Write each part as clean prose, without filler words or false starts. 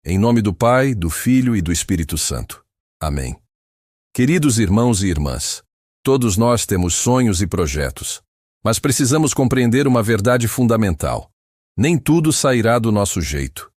Em nome do Pai, do Filho e do Espírito Santo. Amém. Queridos irmãos e irmãs, todos nós temos sonhos e projetos, mas precisamos compreender uma verdade fundamental. Nem tudo sairá do nosso jeito.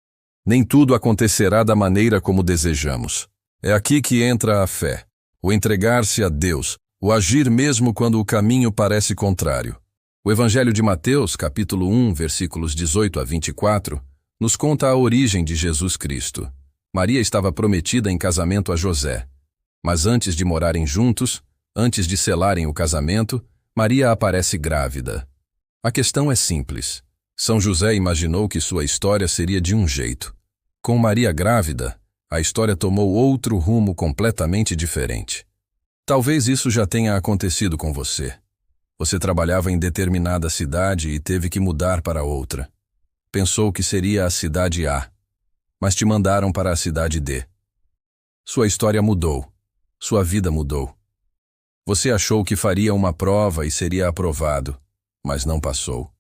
Nem tudo acontecerá da maneira como desejamos. É aqui que entra a fé, o entregar-se a Deus, o agir mesmo quando o caminho parece contrário. O Evangelho de Mateus, capítulo 1, versículos 18 a 24, nos conta a origem de Jesus Cristo. Maria estava prometida em casamento a José. Mas antes de morarem juntos, antes de selarem o casamento, Maria aparece grávida. A questão é simples. São José imaginou que sua história seria de um jeito. Com Maria grávida, a história tomou outro rumo completamente diferente. Talvez isso já tenha acontecido com você. Você trabalhava em determinada cidade e teve que mudar para outra. Pensou que seria a cidade A, mas te mandaram para a cidade D. Sua história mudou. Sua vida mudou. Você achou que faria uma prova e seria aprovado, mas não passou.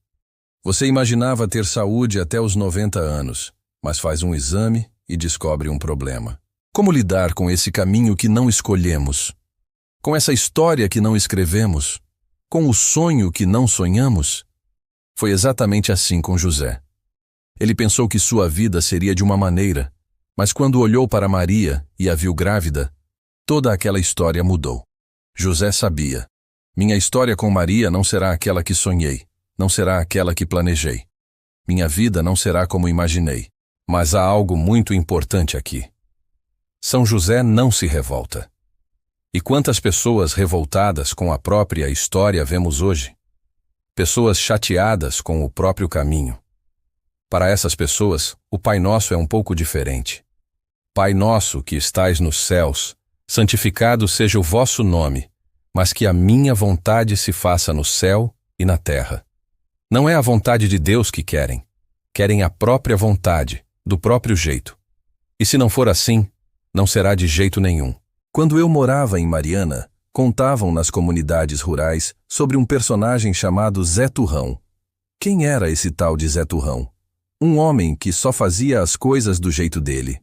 Você imaginava ter saúde até os 90 anos, mas faz um exame e descobre um problema. Como lidar com esse caminho que não escolhemos? Com essa história que não escrevemos? Com o sonho que não sonhamos? Foi exatamente assim com José. Ele pensou que sua vida seria de uma maneira, mas quando olhou para Maria e a viu grávida, toda aquela história mudou. José sabia. Minha história com Maria não será aquela que sonhei, não será aquela que planejei. Minha vida não será como imaginei. Mas há algo muito importante aqui. São José não se revolta. E quantas pessoas revoltadas com a própria história vemos hoje? Pessoas chateadas com o próprio caminho. Para essas pessoas, o Pai Nosso é um pouco diferente. Pai nosso que estais nos céus, santificado seja o vosso nome, mas que a minha vontade se faça no céu e na terra. Não é a vontade de Deus que querem. Querem a própria vontade, do próprio jeito. E se não for assim, não será de jeito nenhum. Quando eu morava em Mariana, contavam nas comunidades rurais sobre um personagem chamado Zé Turrão. Quem era esse tal de Zé Turrão? Um homem que só fazia as coisas do jeito dele.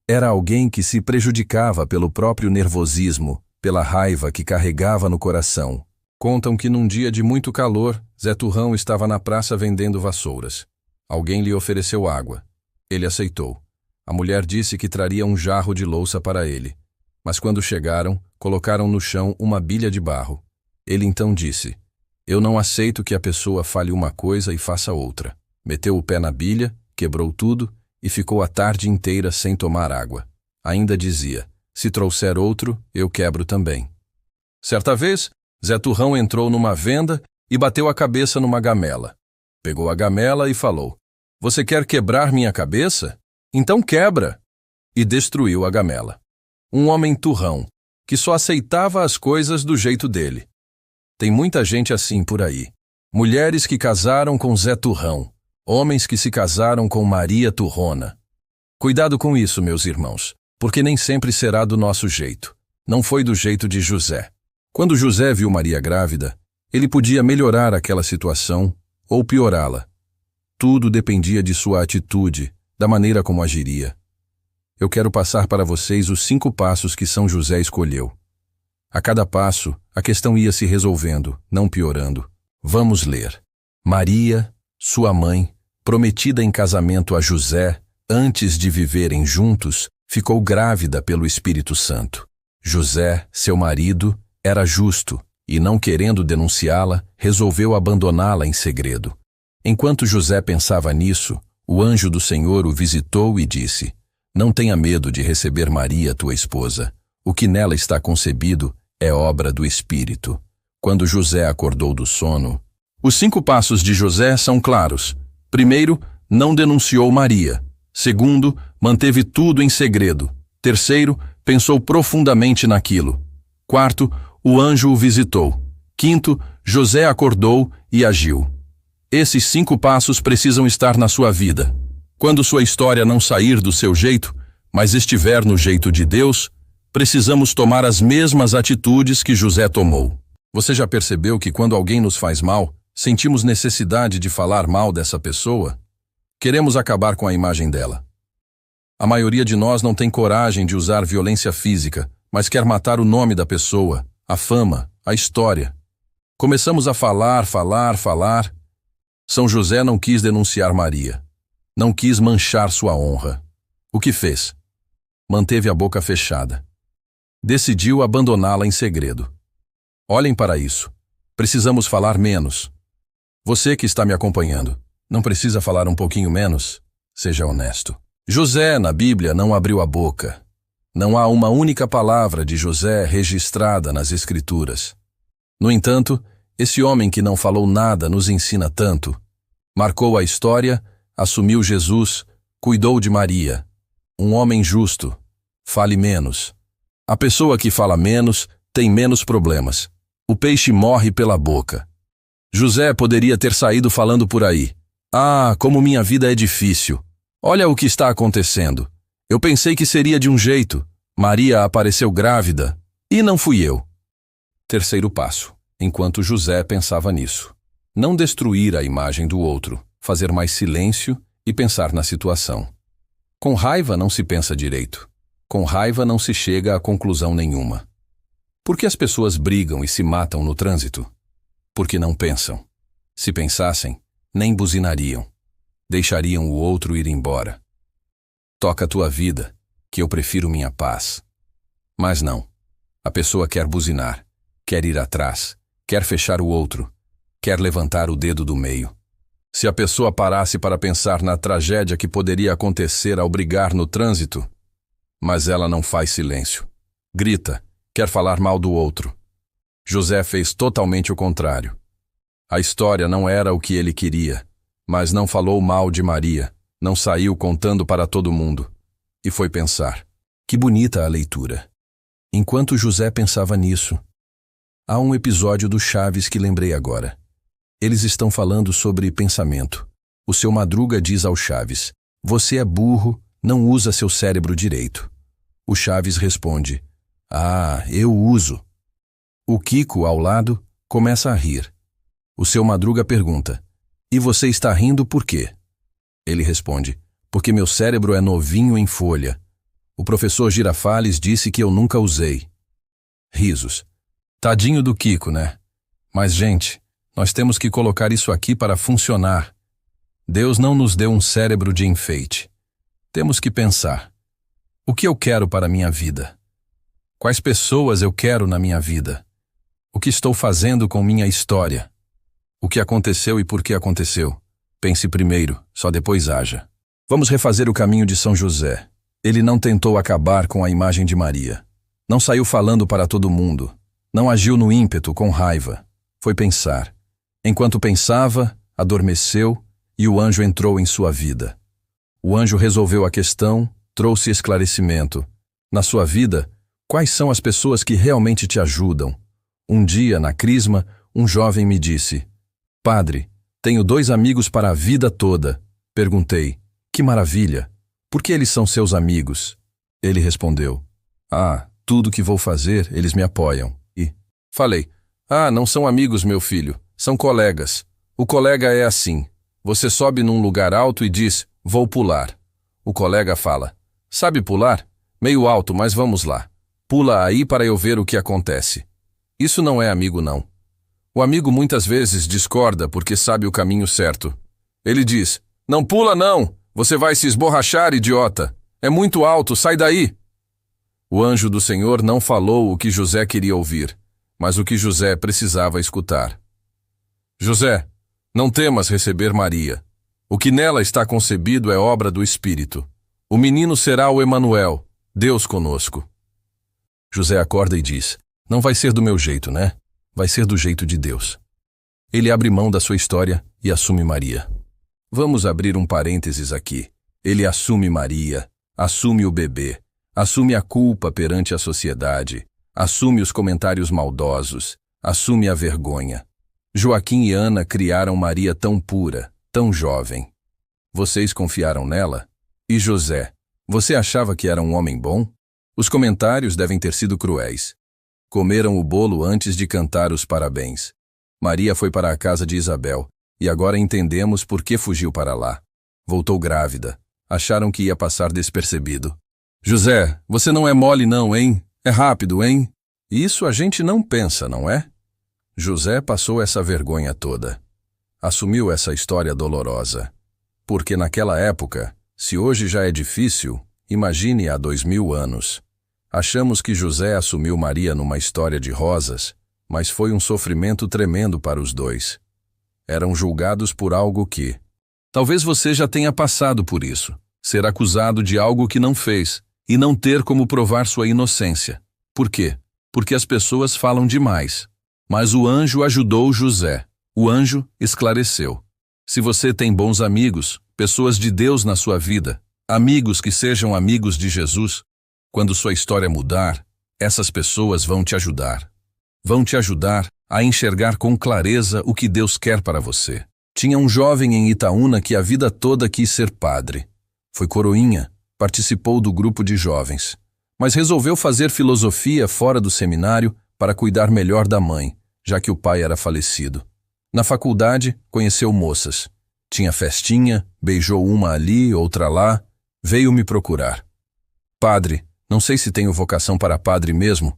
Era alguém que se prejudicava pelo próprio nervosismo, pela raiva que carregava no coração. Contam que num dia de muito calor, Zé Turrão estava na praça vendendo vassouras. Alguém lhe ofereceu água. Ele aceitou. A mulher disse que traria um jarro de louça para ele. Mas quando chegaram, colocaram no chão uma bilha de barro. Ele então disse: "Eu não aceito que a pessoa fale uma coisa e faça outra." Meteu o pé na bilha, quebrou tudo e ficou a tarde inteira sem tomar água. Ainda dizia: "Se trouxer outro, eu quebro também." Certa vez, Zé Turrão entrou numa venda e bateu a cabeça numa gamela. Pegou a gamela e falou: "Você quer quebrar minha cabeça? Então quebra!" E destruiu a gamela. Um homem turrão, que só aceitava as coisas do jeito dele. Tem muita gente assim por aí. Mulheres que casaram com Zé Turrão. Homens que se casaram com Maria Turrona. Cuidado com isso, meus irmãos, porque nem sempre será do nosso jeito. Não foi do jeito de José. Quando José viu Maria grávida, ele podia melhorar aquela situação ou piorá-la. Tudo dependia de sua atitude, da maneira como agiria. Eu quero passar para vocês os 5 passos que São José escolheu. A cada passo, a questão ia se resolvendo, não piorando. Vamos ler. Maria, sua mãe, prometida em casamento a José, antes de viverem juntos, ficou grávida pelo Espírito Santo. José, seu marido, era justo e, não querendo denunciá-la, resolveu abandoná-la em segredo. Enquanto José pensava nisso, o anjo do Senhor o visitou e disse: "Não tenha medo de receber Maria, tua esposa. O que nela está concebido é obra do Espírito." Quando José acordou do sono, os 5 passos de José são claros. Primeiro, não denunciou Maria. Segundo, manteve tudo em segredo. Terceiro, pensou profundamente naquilo. Quarto, o anjo o visitou. Quinto, José acordou e agiu. Esses 5 passos precisam estar na sua vida. Quando sua história não sair do seu jeito, mas estiver no jeito de Deus, precisamos tomar as mesmas atitudes que José tomou. Você já percebeu que quando alguém nos faz mal, sentimos necessidade de falar mal dessa pessoa? Queremos acabar com a imagem dela. A maioria de nós não tem coragem de usar violência física, mas quer matar o nome da pessoa, a fama, a história. Começamos a falar. São José não quis denunciar Maria. Não quis manchar sua honra. O que fez? Manteve a boca fechada. Decidiu abandoná-la em segredo. Olhem para isso. Precisamos falar menos. Você que está me acompanhando, não precisa falar um pouquinho menos? Seja honesto. José, na Bíblia, não abriu a boca. Não há uma única palavra de José registrada nas Escrituras. No entanto, esse homem que não falou nada nos ensina tanto. Marcou a história, assumiu Jesus, cuidou de Maria. Um homem justo. Fale menos. A pessoa que fala menos tem menos problemas. O peixe morre pela boca. José poderia ter saído falando por aí. Ah, como minha vida é difícil. Olha o que está acontecendo. Eu pensei que seria de um jeito. Maria apareceu grávida. E não fui eu. Terceiro passo. Enquanto José pensava nisso. Não destruir a imagem do outro. Fazer mais silêncio e pensar na situação. Com raiva não se pensa direito. Com raiva não se chega a conclusão nenhuma. Por que as pessoas brigam e se matam no trânsito? Porque não pensam. Se pensassem, nem buzinariam. Deixariam o outro ir embora. Toca a tua vida, que eu prefiro minha paz. Mas não. A pessoa quer buzinar, quer ir atrás, quer fechar o outro, quer levantar o dedo do meio. Se a pessoa parasse para pensar na tragédia que poderia acontecer ao brigar no trânsito, mas ela não faz silêncio. Grita, quer falar mal do outro. José fez totalmente o contrário. A história não era o que ele queria, mas não falou mal de Maria, não saiu contando para todo mundo. E foi pensar. Que bonita a leitura. Enquanto José pensava nisso, há um episódio do Chaves que lembrei agora. Eles estão falando sobre pensamento. O seu Madruga diz ao Chaves, você é burro, não usa seu cérebro direito. O Chaves responde, ah, eu uso. O Kiko, ao lado, começa a rir. O seu Madruga pergunta, e você está rindo por quê? Ele responde, porque meu cérebro é novinho em folha. O professor Girafales disse que eu nunca usei. Risos. Tadinho do Kiko, né? Mas, gente, nós temos que colocar isso aqui para funcionar. Deus não nos deu um cérebro de enfeite. Temos que pensar. O que eu quero para a minha vida? Quais pessoas eu quero na minha vida? O que estou fazendo com minha história? O que aconteceu e por que aconteceu? Pense primeiro, só depois haja. Vamos refazer o caminho de São José. Ele não tentou acabar com a imagem de Maria. Não saiu falando para todo mundo. Não agiu no ímpeto, com raiva. Foi pensar. Enquanto pensava, adormeceu e o anjo entrou em sua vida. O anjo resolveu a questão, trouxe esclarecimento. Na sua vida, quais são as pessoas que realmente te ajudam? Um dia, na crisma, um jovem me disse, Padre, tenho 2 amigos para a vida toda. Perguntei, que maravilha, por que eles são seus amigos? Ele respondeu, tudo que vou fazer, eles me apoiam. E falei, não são amigos, meu filho, são colegas. O colega é assim, você sobe num lugar alto e diz, vou pular. O colega fala, sabe pular? Meio alto, mas vamos lá. Pula aí para eu ver o que acontece. Isso não é amigo, não. O amigo muitas vezes discorda porque sabe o caminho certo. Ele diz, não pula não, você vai se esborrachar, idiota. É muito alto, sai daí. O anjo do Senhor não falou o que José queria ouvir, mas o que José precisava escutar. José, não temas receber Maria. O que nela está concebido é obra do Espírito. O menino será o Emanuel, Deus conosco. José acorda e diz, não vai ser do meu jeito, né? Vai ser do jeito de Deus. Ele abre mão da sua história e assume Maria. Vamos abrir um parênteses aqui. Ele assume Maria, assume o bebê, assume a culpa perante a sociedade, assume os comentários maldosos, assume a vergonha. Joaquim e Ana criaram Maria tão pura, tão jovem. Vocês confiaram nela? E José, você achava que era um homem bom? Os comentários devem ter sido cruéis. Comeram o bolo antes de cantar os parabéns. Maria foi para a casa de Isabel, e agora entendemos por que fugiu para lá. Voltou grávida, Acharam que ia passar despercebido. José, você não é mole não, hein? É rápido, hein? Isso a gente não pensa, não é? José passou essa vergonha toda. Assumiu essa história dolorosa. Porque naquela época, se hoje já é difícil, imagine há 2000 anos. Achamos que José assumiu Maria numa história de rosas, mas foi um sofrimento tremendo para os dois. Eram julgados por algo que... Talvez você já tenha passado por isso. Ser acusado de algo que não fez e não ter como provar sua inocência. Por quê? Porque as pessoas falam demais. Mas o anjo ajudou José. O anjo esclareceu. Se você tem bons amigos, pessoas de Deus na sua vida, amigos que sejam amigos de Jesus, quando sua história mudar, essas pessoas vão te ajudar. Vão te ajudar a enxergar com clareza o que Deus quer para você. Tinha um jovem em Itaúna que a vida toda quis ser padre. Foi coroinha, participou do grupo de jovens, mas resolveu fazer filosofia fora do seminário para cuidar melhor da mãe, já que o pai era falecido. Na faculdade, conheceu moças. Tinha festinha, beijou uma ali, outra lá, veio me procurar. Padre, não sei se tenho vocação para padre mesmo.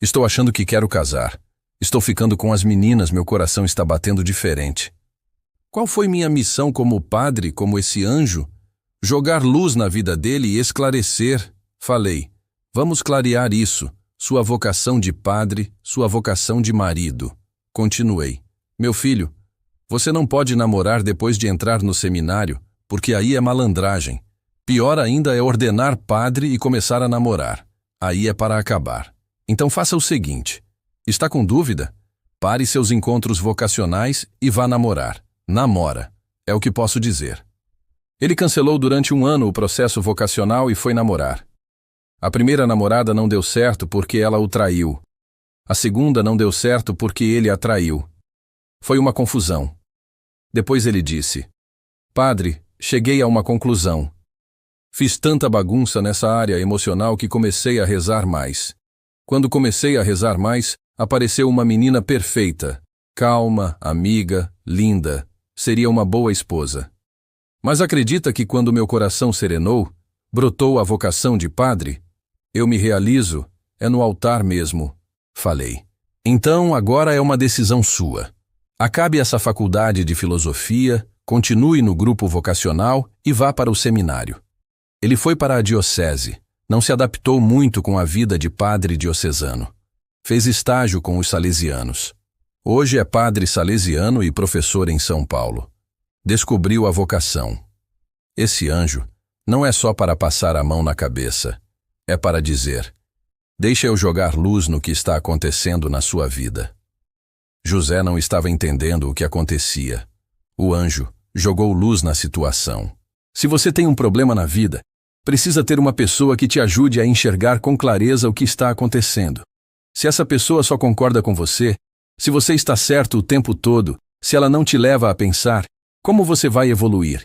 Estou achando que quero casar. Estou ficando com as meninas, meu coração está batendo diferente. Qual foi minha missão como padre, como esse anjo? Jogar luz na vida dele e esclarecer. Falei, vamos clarear isso, sua vocação de padre, sua vocação de marido. Continuei, meu filho, você não pode namorar depois de entrar no seminário, porque aí é malandragem. Pior ainda é ordenar padre e começar a namorar. Aí é para acabar. Então faça o seguinte, está com dúvida? Pare seus encontros vocacionais e vá namorar. Namora, é o que posso dizer. Ele cancelou durante 1 ano o processo vocacional e foi namorar. A primeira namorada não deu certo porque ela o traiu. A segunda não deu certo porque ele a traiu. Foi uma confusão. Depois ele disse, padre, cheguei a uma conclusão. Fiz tanta bagunça nessa área emocional que comecei a rezar mais. Quando comecei a rezar mais, apareceu uma menina perfeita, calma, amiga, linda. Seria uma boa esposa. Mas acredita que quando meu coração serenou, brotou a vocação de padre? Eu me realizo, é no altar mesmo. Falei. Então agora é uma decisão sua. Acabe essa faculdade de filosofia, continue no grupo vocacional e vá para o seminário. Ele foi para a diocese, não se adaptou muito com a vida de padre diocesano. Fez estágio com os salesianos. Hoje é padre salesiano e professor em São Paulo. Descobriu a vocação. Esse anjo não é só para passar a mão na cabeça, é para dizer, deixa eu jogar luz no que está acontecendo na sua vida. José não estava entendendo o que acontecia. O anjo jogou luz na situação. Se você tem um problema na vida, precisa ter uma pessoa que te ajude a enxergar com clareza o que está acontecendo. Se essa pessoa só concorda com você, se você está certo o tempo todo, se ela não te leva a pensar, como você vai evoluir?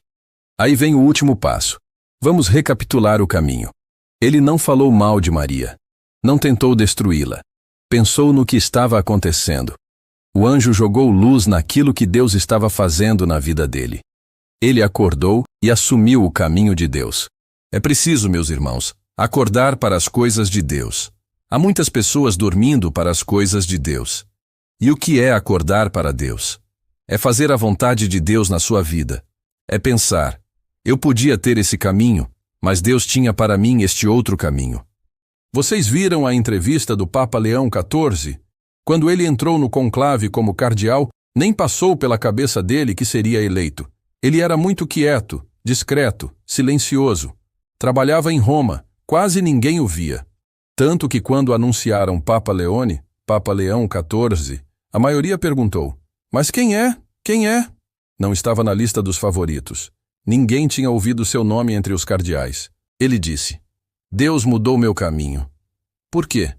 Aí vem o último passo. Vamos recapitular o caminho. Ele não falou mal de Maria. Não tentou destruí-la. Pensou no que estava acontecendo. O anjo jogou luz naquilo que Deus estava fazendo na vida dele. Ele acordou e assumiu o caminho de Deus. É preciso, meus irmãos, acordar para as coisas de Deus. Há muitas pessoas dormindo para as coisas de Deus. E o que é acordar para Deus? É fazer a vontade de Deus na sua vida. É pensar, eu podia ter esse caminho, mas Deus tinha para mim este outro caminho. Vocês viram a entrevista do Papa Leão XIV? Quando ele entrou no conclave como cardeal, nem passou pela cabeça dele que seria eleito. Ele era muito quieto, discreto, silencioso. Trabalhava em Roma, quase ninguém o via. Tanto que quando anunciaram Papa Leone, Papa Leão XIV, a maioria perguntou, mas quem é? Quem é? Não estava na lista dos favoritos. Ninguém tinha ouvido seu nome entre os cardeais. Ele disse, Deus mudou meu caminho. Por quê?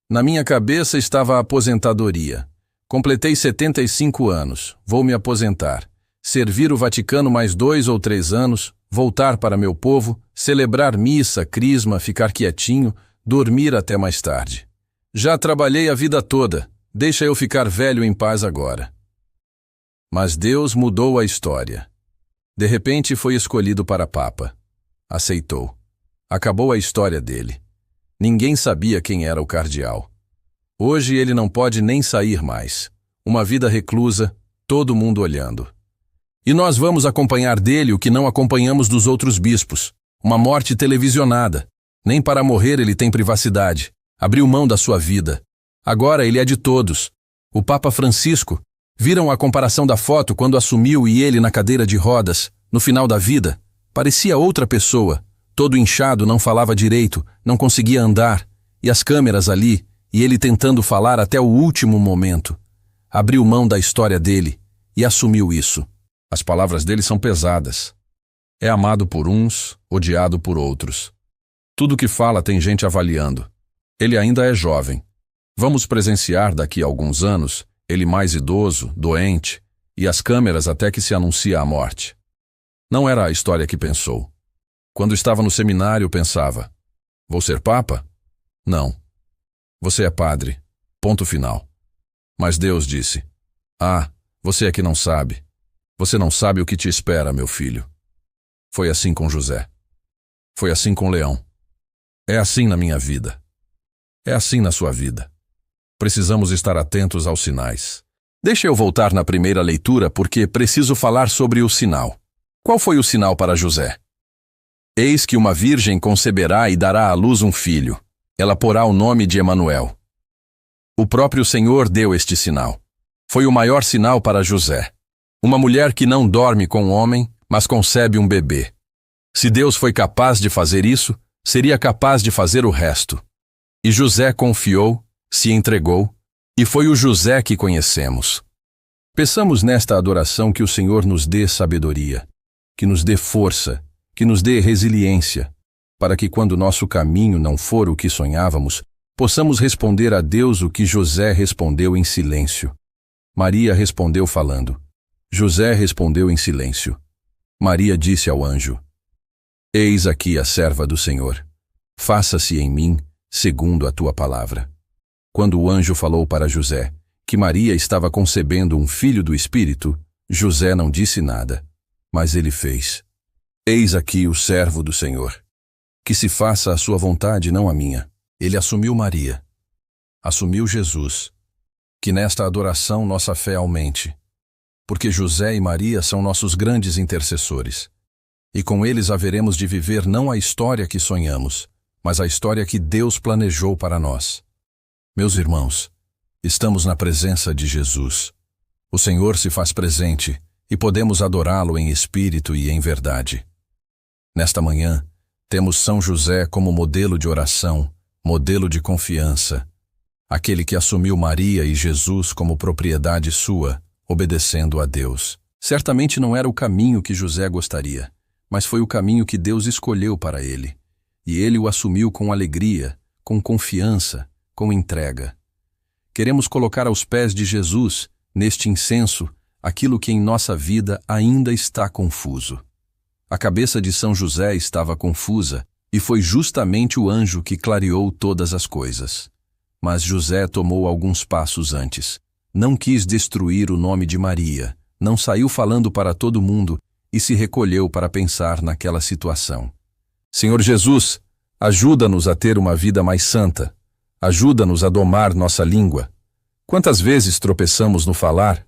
Na minha cabeça estava a aposentadoria. Completei 75 anos, vou me aposentar. Servir o Vaticano mais 2 ou 3 anos, voltar para meu povo, celebrar missa, crisma, ficar quietinho, dormir até mais tarde. Já trabalhei a vida toda, deixa eu ficar velho em paz agora. Mas Deus mudou a história. De repente foi escolhido para Papa. Aceitou. Acabou a história dele. Ninguém sabia quem era o cardeal. Hoje ele não pode nem sair mais. Uma vida reclusa, todo mundo olhando. E nós vamos acompanhar dele o que não acompanhamos dos outros bispos. Uma morte televisionada. Nem para morrer ele tem privacidade. Abriu mão da sua vida. Agora ele é de todos. O Papa Francisco. Viram a comparação da foto quando assumiu e ele na cadeira de rodas, no final da vida? Parecia outra pessoa. Todo inchado, não falava direito, não conseguia andar. E as câmeras ali, e ele tentando falar até o último momento. Abriu mão da história dele e assumiu isso. As palavras dele são pesadas. É amado por uns, odiado por outros. Tudo que fala tem gente avaliando. Ele ainda é jovem. Vamos presenciar daqui a alguns anos, ele mais idoso, doente, e as câmeras até que se anuncia a morte. Não era a história que pensou. Quando estava no seminário, pensava: vou ser papa? Não. Você é padre. Ponto final. Mas Deus disse: ah, você é que não sabe. Você não sabe o que te espera, meu filho. Foi assim com José. Foi assim com Leão. É assim na minha vida. É assim na sua vida. Precisamos estar atentos aos sinais. Deixa eu voltar na primeira leitura porque preciso falar sobre o sinal. Qual foi o sinal para José? Eis que uma virgem conceberá e dará à luz um filho. Ela porá o nome de Emanuel. O próprio Senhor deu este sinal. Foi o maior sinal para José. Uma mulher que não dorme com um homem, mas concebe um bebê. Se Deus foi capaz de fazer isso, seria capaz de fazer o resto. E José confiou, se entregou, e foi o José que conhecemos. Peçamos nesta adoração que o Senhor nos dê sabedoria, que nos dê força, que nos dê resiliência, para que quando nosso caminho não for o que sonhávamos, possamos responder a Deus o que José respondeu em silêncio. Maria respondeu falando. José respondeu em silêncio. Maria disse ao anjo: eis aqui a serva do Senhor. Faça-se em mim segundo a tua palavra. Quando o anjo falou para José que Maria estava concebendo um filho do Espírito, José não disse nada, mas ele fez. Eis aqui o servo do Senhor. Que se faça a sua vontade, não a minha. Ele assumiu Maria. Assumiu Jesus. Que nesta adoração nossa fé aumente. Porque José e Maria são nossos grandes intercessores. E com eles haveremos de viver não a história que sonhamos, mas a história que Deus planejou para nós. Meus irmãos, estamos na presença de Jesus. O Senhor se faz presente e podemos adorá-lo em espírito e em verdade. Nesta manhã, temos São José como modelo de oração, modelo de confiança, aquele que assumiu Maria e Jesus como propriedade sua, obedecendo a Deus. Certamente não era o caminho que José gostaria, mas foi o caminho que Deus escolheu para ele. E ele o assumiu com alegria, com confiança, com entrega. Queremos colocar aos pés de Jesus, neste incenso, aquilo que em nossa vida ainda está confuso. A cabeça de São José estava confusa, e foi justamente o anjo que clareou todas as coisas. Mas José tomou alguns passos antes. Não quis destruir o nome de Maria, não saiu falando para todo mundo e se recolheu para pensar naquela situação. Senhor Jesus, ajuda-nos a ter uma vida mais santa. Ajuda-nos a domar nossa língua. Quantas vezes tropeçamos no falar?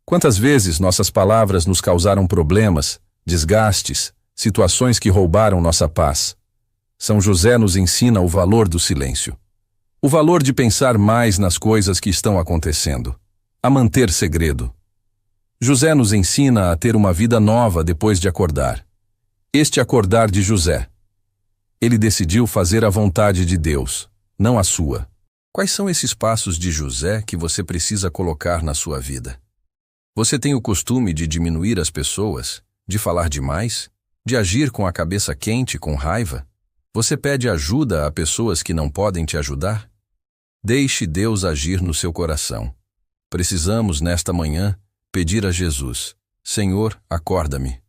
Quantas vezes nossas palavras nos causaram problemas, desgastes, situações que roubaram nossa paz? São José nos ensina o valor do silêncio. O valor de pensar mais nas coisas que estão acontecendo. A manter segredo. José nos ensina a ter uma vida nova depois de acordar. Este acordar de José. Ele decidiu fazer a vontade de Deus, não a sua. Quais são esses passos de José que você precisa colocar na sua vida? Você tem o costume de diminuir as pessoas, de falar demais, de agir com a cabeça quente, com raiva? Você pede ajuda a pessoas que não podem te ajudar? Deixe Deus agir no seu coração. Precisamos, nesta manhã, pedir a Jesus: Senhor, acorda-me.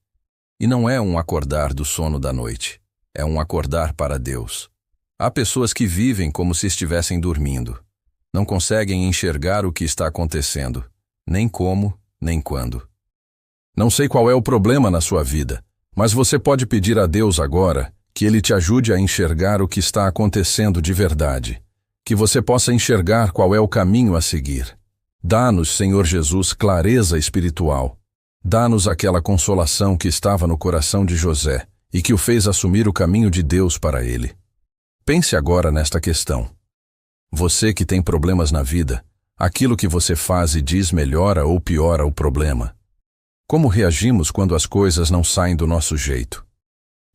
E não é um acordar do sono da noite, é um acordar para Deus. Há pessoas que vivem como se estivessem dormindo. Não conseguem enxergar o que está acontecendo, nem como, nem quando. Não sei qual é o problema na sua vida, mas você pode pedir a Deus agora Que Ele te ajude a enxergar o que está acontecendo de verdade. Que você possa enxergar qual é o caminho a seguir. Dá-nos, Senhor Jesus, clareza espiritual. Dá-nos aquela consolação que estava no coração de José e que o fez assumir o caminho de Deus para ele. Pense agora nesta questão. Você que tem problemas na vida, aquilo que você faz e diz melhora ou piora o problema. Como reagimos quando as coisas não saem do nosso jeito?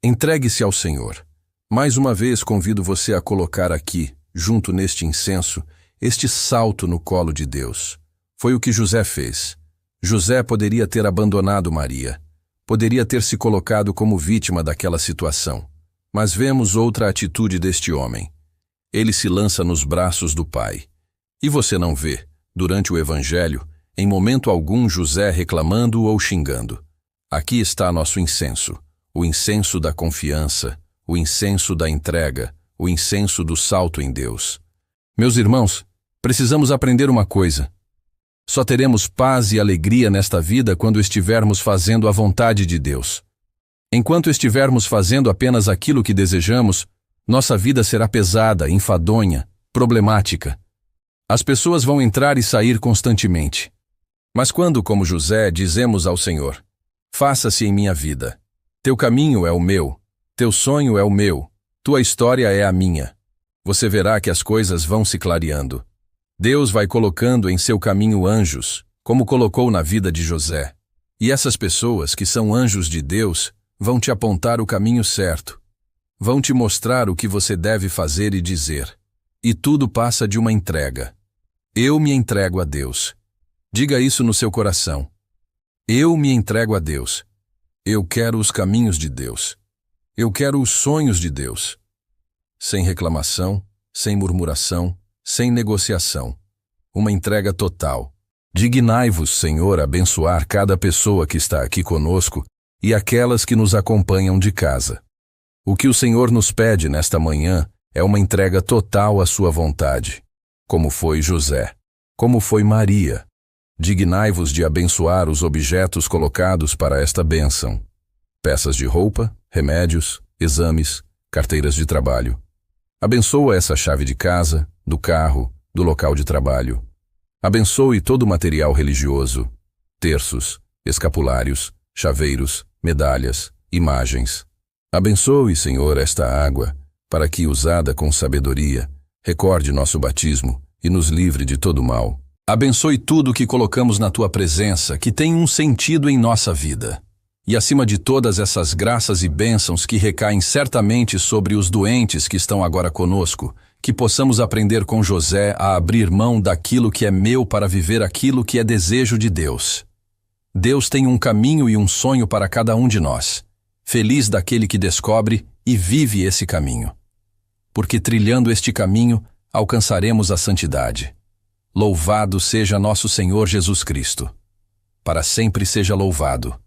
Entregue-se ao Senhor. Mais uma vez convido você a colocar aqui, junto neste incenso, este salto no colo de Deus. Foi o que José fez. José poderia ter abandonado Maria. Poderia ter se colocado como vítima daquela situação. Mas vemos outra atitude deste homem. Ele se lança nos braços do Pai. E você não vê, durante o Evangelho, em momento algum José reclamando ou xingando. Aqui está nosso incenso. O incenso da confiança, o incenso da entrega, o incenso do salto em Deus. Meus irmãos, precisamos aprender uma coisa. Só teremos paz e alegria nesta vida quando estivermos fazendo a vontade de Deus. Enquanto estivermos fazendo apenas aquilo que desejamos, nossa vida será pesada, enfadonha, problemática. As pessoas vão entrar e sair constantemente. Mas quando, como José, dizemos ao Senhor: faça-se em minha vida. Teu caminho é o meu, teu sonho é o meu, tua história é a minha. Você verá que as coisas vão se clareando. Deus vai colocando em seu caminho anjos, como colocou na vida de José. E essas pessoas, que são anjos de Deus, vão te apontar o caminho certo. Vão te mostrar o que você deve fazer e dizer. E tudo passa de uma entrega. Eu me entrego a Deus. Diga isso no seu coração. Eu me entrego a Deus. Eu quero os caminhos de Deus. Eu quero os sonhos de Deus. Sem reclamação, sem murmuração, sem negociação. Uma entrega total. Dignai-vos, Senhor, a abençoar cada pessoa que está aqui conosco e aquelas que nos acompanham de casa. O que o Senhor nos pede nesta manhã é uma entrega total à sua vontade, como foi José, como foi Maria. Dignai-vos de abençoar os objetos colocados para esta bênção. Peças de roupa, remédios, exames, carteiras de trabalho. Abençoa essa chave de casa, do carro, do local de trabalho. Abençoe todo o material religioso, terços, escapulários, chaveiros, medalhas, imagens. Abençoe, Senhor, esta água, para que, usada com sabedoria, recorde nosso batismo e nos livre de todo mal. Abençoe tudo que colocamos na Tua presença, que tem um sentido em nossa vida. E acima de todas essas graças e bênçãos que recaem certamente sobre os doentes que estão agora conosco, que possamos aprender com José a abrir mão daquilo que é meu para viver aquilo que é desejo de Deus. Deus tem um caminho e um sonho para cada um de nós. Feliz daquele que descobre e vive esse caminho. Porque trilhando este caminho, alcançaremos a santidade. Louvado seja nosso Senhor Jesus Cristo. Para sempre seja louvado.